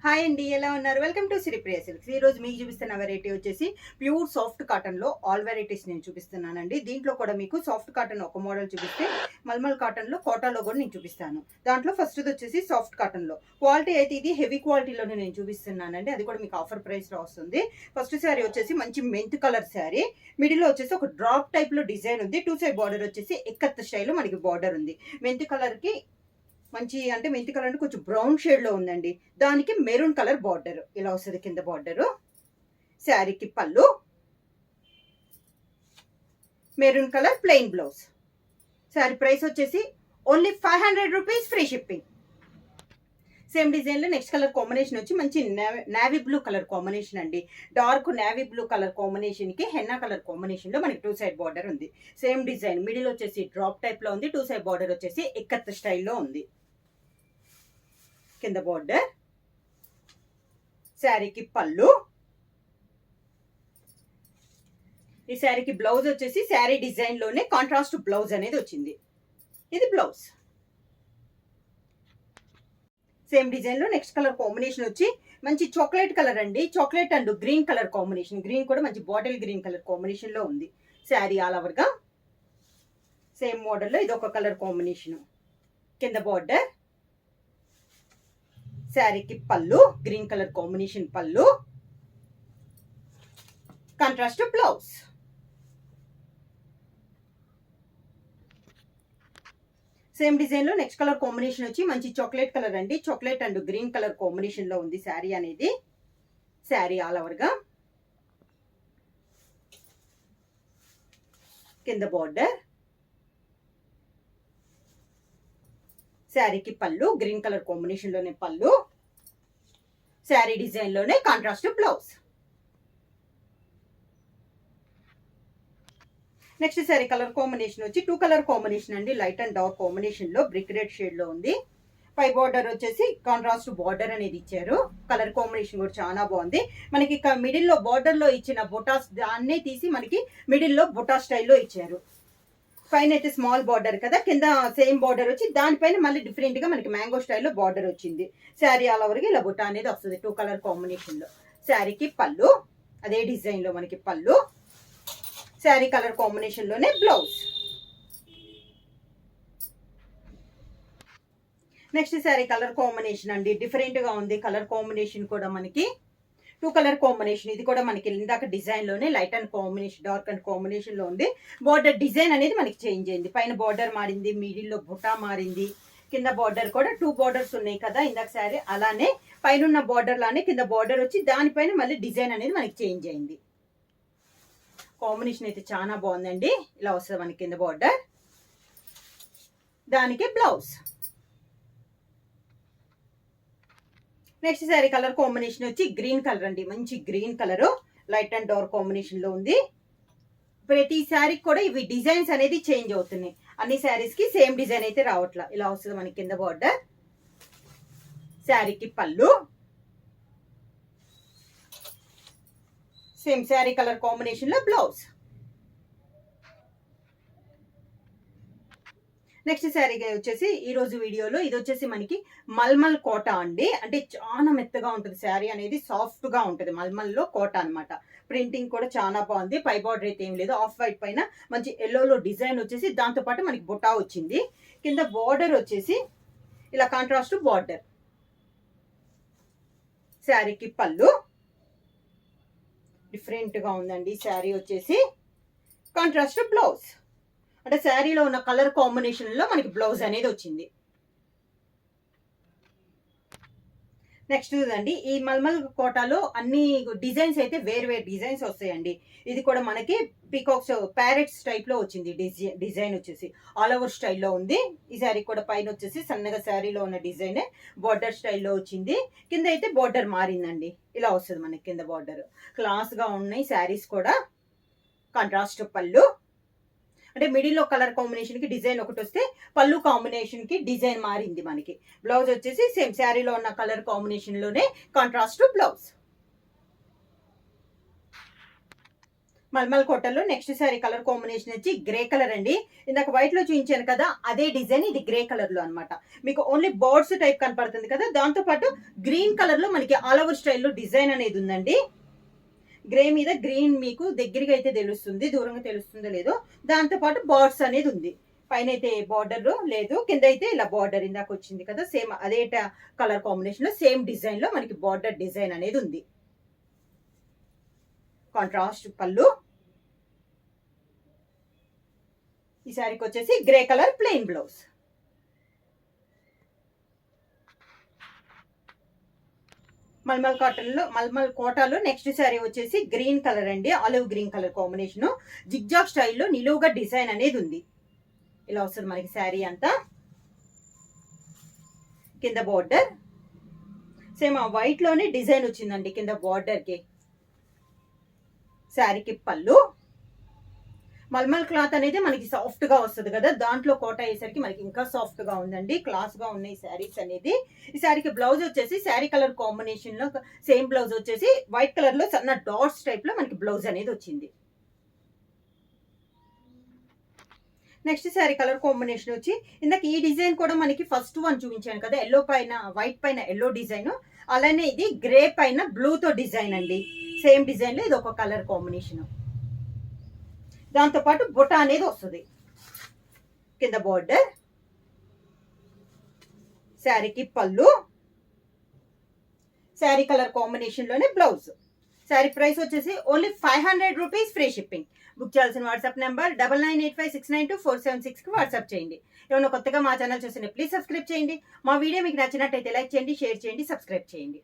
Hi అండి, ఎలా ఉన్నారు? Welcome to Sripriya silks. ఈ రోజు మీకు చూపిస్తున్న వెరైటీ వచ్చేసి ప్యూర్ సాఫ్ట్ కాటన్లో ఆల్ వెరైటీస్ నేను చూపిస్తున్నానండి. దీంట్లో కూడా మీకు సాఫ్ట్ కాటన్ ఒక మోడల్ చూపిస్తే మల్మల్ కాటన్లో కోటాలో కూడా నేను చూపిస్తాను. దాంట్లో ఫస్ట్ది వచ్చేసి సాఫ్ట్ కాటన్లో క్వాలిటీ అయితే ఇది హెవీ క్వాలిటీలోనే నేను చూపిస్తున్నానండి. అది కూడా మీకు ఆఫర్ ప్రైస్లో వస్తుంది. ఫస్ట్ శారీ వచ్చేసి మంచి మెంత్ కలర్ శారీ, మిడిల్లో వచ్చేసి ఒక డ్రాప్ టైప్లో డిజైన్ ఉంది. టూ సైడ్ బార్డర్ వచ్చేసి ఎక్కత్ స్టైల్లో మనకి బార్డర్ ఉంది. మెంత్ కలర్కి మంచి అంటే మెంతి కలర్ అంటే కొంచెం బ్రౌన్ షేడ్లో ఉందండి. దానికి మెరూన్ కలర్ బార్డర్ ఇలా వస్తుంది కింద బార్డరు. శారీకి పళ్ళు, maroon colour plain blouse. Sari price వచ్చేసి only 500 rupees, free shipping. Same డిజైన్లో నెక్స్ట్ కలర్ కాంబినేషన్ వచ్చి మంచి నావీ బ్లూ కలర్ కాంబినేషన్ అండి. డార్క్ నావీ బ్లూ కలర్ కాంబినేషన్కి హెన్నా కలర్ కాంబినేషన్లో మనకి టూ సైడ్ బార్డర్ ఉంది. సేమ్ డిజైన్ మిడిల్ వచ్చేసి డ్రాప్ టైప్లో ఉంది. టూ సైడ్ బార్డర్ వచ్చేసి ఎక్కత్ స్టైల్లో ఉంది. కింద బార్డర్, శారీకి పళ్ళు, ఈ శారీకి బ్లౌజ్ వచ్చేసి శారీ డిజైన్ లోనే కాంట్రాస్ట్ బ్లౌజ్ అనేది వచ్చింది. ఇది బ్లౌజ్. సేమ్ డిజైన్ లో నెక్స్ట్ కలర్ కాంబినేషన్ వచ్చి మంచి చాక్లెట్ కలర్ అండి. Chocolate and green colour combination. Green కూడా మంచి బాటిల్ గ్రీన్ కలర్ కాంబినేషన్ లో ఉంది. శారీ ఆల్ ఓవర్ గా సేమ్ మోడల్ లో ఇది ఒక కలర్ కాంబినేషన్. కింద బార్డర్, శారీకి పళ్ళు, గ్రీన్ కలర్ కాంబినేషన్ పళ్ళు, కాంట్రాస్ట్ బ్లౌజ్. సేమ్ డిజైన్ లో నెక్స్ట్ కలర్ కాంబినేషన్ వచ్చి మంచి చాక్లెట్ కలర్ అండి. Chocolate and green colour combination లో ఉంది శారీ అనేది. శారీ ఆల్ ఓవర్ గా కింద బార్డర్, శారీకి పళ్ళు, గ్రీన్ కలర్ కాంబినేషన్ లోనే పళ్ళు, శారీ డిజైన్ లోనే contrast blouse. Next sari colour combination వచ్చి టూ కలర్ కాంబినేషన్ అండి. లైట్ అండ్ డార్క్ కాంబినేషన్ లో బ్రిక్ రెడ్ షేడ్ లో ఉంది. పై బార్డర్ వచ్చేసి కాంట్రాస్ట్ బార్డర్ అనేది ఇచ్చారు. కలర్ కాంబినేషన్ కూడా చాలా బాగుంది. మనకి మిడిల్ లో బార్డర్ లో ఇచ్చిన బొటాస్ దాన్నే తీసి మనకి మిడిల్ లో బొటా స్టైల్లో ఇచ్చారు. పైన అయితే స్మాల్ బార్డర్ కదా, కింద సేమ్ బార్డర్ వచ్చి దానిపైన మళ్ళీ డిఫరెంట్ గా మనకి మ్యాంగో స్టైల్లో బార్డర్ వచ్చింది. శారీ ఆల్ ఓవర్కి ఇలా బుట్ట అనేది వస్తుంది టూ కలర్ కాంబినేషన్ లో. శారీకి పళ్ళు, అదే డిజైన్ లో మనకి పళ్ళు, శారీ కలర్ కాంబినేషన్ లోనే blouse. Next sari colour combination అండి, డిఫరెంట్ గా ఉంది కలర్ కాంబినేషన్ కూడా మనకి. Two colour combination. ఇది కూడా మనకి ఇందాక డిజైన్ లోనే light and combination, dark and combination లో ఉంది. బార్డర్ డిజైన్ అనేది మనకి చేంజ్ అయింది. పైన బార్డర్ మారింది, మిడిల్ లో బుటా మారింది. కింద బార్డర్ కూడా టూ బార్డర్స్ ఉన్నాయి కదా ఇందాక శారీ, అలానే పైన బార్డర్ లానే కింద బార్డర్ వచ్చి దానిపైన మళ్ళీ డిజైన్ అనేది మనకి చేంజ్ అయింది. కాంబినేషన్ అయితే చాలా బాగుందండి. ఇలా వస్తుంది మనకి కింద బార్డర్, దానికి blouse. Next sari colour combination వచ్చి గ్రీన్ కలర్ అండి. మంచి green colour light and dark combination లో ఉంది. ప్రతి శారీకి కూడా ఇవి డిజైన్స్ అనేది చేంజ్ అవుతున్నాయి. అన్ని శారీస్ కి సేమ్ డిజైన్ అయితే రావట్లా. ఇలా వస్తుంది మనకి కింద బార్డర్, శారీకి పళ్ళు, సేమ్ శారీ కలర్ కాంబినేషన్ లో బ్లౌజ్. నెక్స్ట్ శారీ వచ్చేసి ఈ రోజు వీడియోలో ఇది వచ్చేసి మనకి మల్మల్ కోట అండి. అంటే చాలా మెత్తగా ఉంటుంది శారీ అనేది, సాఫ్ట్ గా ఉంటుంది. మల్మల్ లో కోట అనమాట. ప్రింటింగ్ కూడా చాలా బాగుంది. పై బార్డర్ అయితే ఏం లేదు, ఆఫ్ వైట్ పైన మంచి ఎల్లోలో డిజైన్ వచ్చేసి దాంతో పాటు మనకి బుటా వచ్చింది. కింద బార్డర్ వచ్చేసి ఇలా కాంట్రాస్ట్ బార్డర్. శారీకి పళ్ళు, డిఫరెంట్ గా ఉందండి శారీ వచ్చేసి. Contrast blouse. అంటే శారీలో ఉన్న కలర్ కాంబినేషన్ లో మనకి బ్లౌజ్ అనేది వచ్చింది. నెక్స్ట్ అండి, ఈ మల్మల్ కోటాలో అన్ని డిజైన్స్ అయితే వేరు వేరు డిజైన్స్ వస్తాయండి. ఇది కూడా మనకి పీకాక్స్ ప్యారెట్స్ టైప్ లో వచ్చింది. డిజైన్ వచ్చేసి ఆల్ ఓవర్ స్టైల్లో ఉంది. ఈ శారీ కూడా పైన వచ్చేసి సన్నగా శారీలో ఉన్న డిజైన్ బార్డర్ స్టైల్లో వచ్చింది. కింద అయితే బార్డర్ మారిందండి. ఇలా వస్తుంది మనకి కింద బార్డర్. క్లాస్ గా ఉన్నాయి శారీస్ కూడా. కాంట్రాస్ట్ పళ్ళు, అంటే మిడిల్ లో కలర్ కాంబినేషన్ కి డిజైన్ ఒకటి వస్తే పళ్ళు కాంబినేషన్ కి డిజైన్ మారింది మనకి. బ్లౌజ్ వచ్చేసి సేమ్ శారీలో ఉన్న కలర్ కాంబినేషన్ లోనే కాంట్రాస్ట్ బ్లౌజ్. మల్మల్ కోటలో నెక్స్ట్ శారీ కలర్ కాంబినేషన్ వచ్చి గ్రే కలర్ అండి. ఇందాక వైట్ లో చూపించాను కదా, అదే డిజైన్ ఇది గ్రే కలర్ లో అనమాట. మీకు ఓన్లీ బర్డ్స్ టైప్ కనపడుతుంది కదా, దాంతో పాటు గ్రీన్ కలర్ లో మనకి ఆల్ ఓవర్ స్టైల్లో డిజైన్ అనేది ఉందండి. గ్రే మీద గ్రీన్ మీకు దగ్గరగా అయితే తెలుస్తుంది, దూరంగా తెలుస్తుందో లేదో. దాంతో పాటు బర్డ్స్ అనేది ఉంది. పైన అయితే బార్డర్ లేదు, కింద అయితే ఇలా బార్డర్ ఇందాక వచ్చింది కదా, సేమ్ అదే కలర్ కాంబినేషన్ లో సేమ్ డిజైన్ లో మనకి బార్డర్ డిజైన్ అనేది ఉంది. కాంట్రాస్ట్ పళ్ళు. ఈ శారీకి వచ్చేసి grey colour plain blouse. Mulmul cotton లో మల్మల్ కోటాలో నెక్స్ట్ శారీ వచ్చేసి గ్రీన్ కలర్ అండి, olive green colour combination. Zigzag స్టైల్లో నిలువుగా డిజైన్ అనేది ఉంది. ఇలా వస్తుంది మనకి శారీ అంతా. కింద బార్డర్ సేమ్ ఆ వైట్ లోనే డిజైన్ వచ్చిందండి కింద బార్డర్ కి. శారీకి పళ్ళు. మల్మల్ క్లాత్ అనేది మనకి సాఫ్ట్ గా వస్తుంది కదా, దాంట్లో కోట అయ్యేసరికి మనకి ఇంకా సాఫ్ట్ గా ఉందండి, క్లాస్ గా ఉన్నాయి శారీస్ అనేది. ఈ శారీకి బ్లౌజ్ వచ్చేసి శారీ కలర్ కాంబినేషన్ లో సేమ్ బ్లౌజ్ వచ్చేసి వైట్ కలర్ లో సన్న డాట్స్ టైప్ లో మనకి బ్లౌజ్ అనేది వచ్చింది. నెక్స్ట్ శారీ కలర్ కాంబినేషన్ వచ్చి ఇందాక ఈ డిజైన్ కూడా మనకి ఫస్ట్ వన్ చూపించాను కదా, ఎల్లో పైన వైట్ పైన ఎల్లో డిజైన్, అలానే ఇది గ్రే పైన బ్లూ తో డిజైన్ అండి. సేమ్ డిజైన్ లో ఇది ఒక కలర్ కాంబినేషన్. దాంతో పాటు బుట్ట అనేది వస్తుంది. కింద బార్డర్. శారీకి పళ్ళు. శారీ కలర్ కాంబినేషన్ లోనే బ్లౌజ్. శారీ ప్రైస్ వచ్చేసి only 500 rupees, free shipping. Book చేయాల్సిన వాట్సాప్ నెంబర్ 9985692476 కి వాట్సాప్ చేయండి. ఏమైనా కొత్తగా మా ఛానల్ చూస్తే ప్లీజ్ సబ్స్క్రైబ్ చేయండి. మా వీడియో మీకు నచ్చినట్టయితే లైక్ చేయండి, షేర్ చేయండి, సబ్స్క్రైబ్ చేయండి.